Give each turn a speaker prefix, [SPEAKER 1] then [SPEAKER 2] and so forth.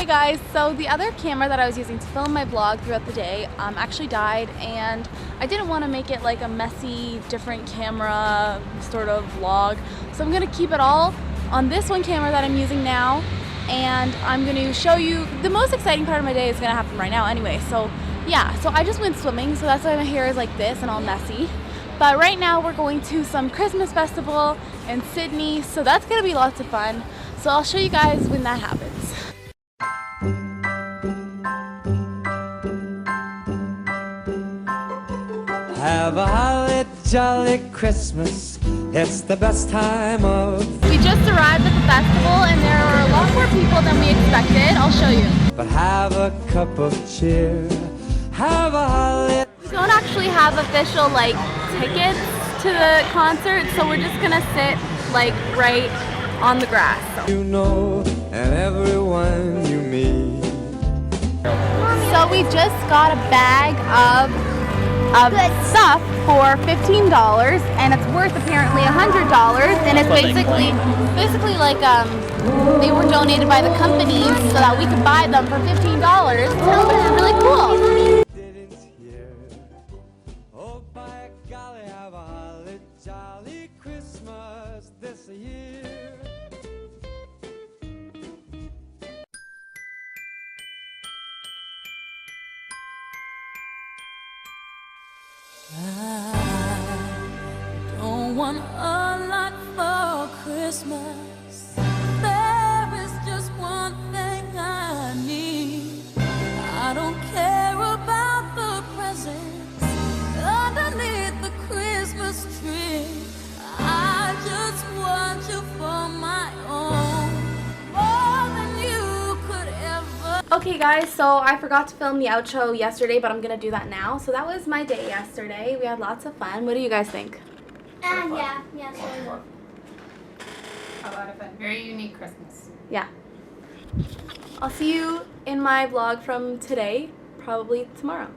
[SPEAKER 1] guys, so the other camera that I was using to film my vlog throughout the day actually died, and I didn't want to make it like a messy, different camera sort of vlog. So I'm going to keep it all on this one camera that I'm using now, and I'm going to show you the most exciting part of my day is going to happen right now anyway. So yeah, so I just went swimming, so that's why my hair is like this and all messy. But right now we're going to some Christmas festival in Sydney, so that's going to be lots of fun. So I'll show you guys when that happens.
[SPEAKER 2] Have a holly jolly Christmas, it's the best time of.
[SPEAKER 1] We just arrived at the festival and there are a lot more people than we expected. I'll show you.
[SPEAKER 2] But have a cup of cheer, have a holly.
[SPEAKER 1] We don't actually have official like tickets to the concert, so we're just gonna sit like right on the grass.
[SPEAKER 2] You know, and everyone you meet.
[SPEAKER 1] So we just got a bag of stuff for $15, and it's worth apparently $100, and it's basically like they were donated by the companies so that we could buy them for $15, which is really cool.
[SPEAKER 2] Didn't hear. Oh, by golly, have a holly jolly Christmas this year.
[SPEAKER 3] I don't want a lot for Christmas. There is just one thing I need. I don't care about the presents underneath the Christmas tree. I just want you for my own, more than you could ever.
[SPEAKER 1] Okay guys, so I forgot to film the outro yesterday, but I'm gonna do that now. So that was my day yesterday. We had lots of fun. What do you guys think?
[SPEAKER 4] Yeah, so
[SPEAKER 5] A lot of fun. Very unique Christmas.
[SPEAKER 1] Yeah. I'll see you in my vlog from today, probably tomorrow.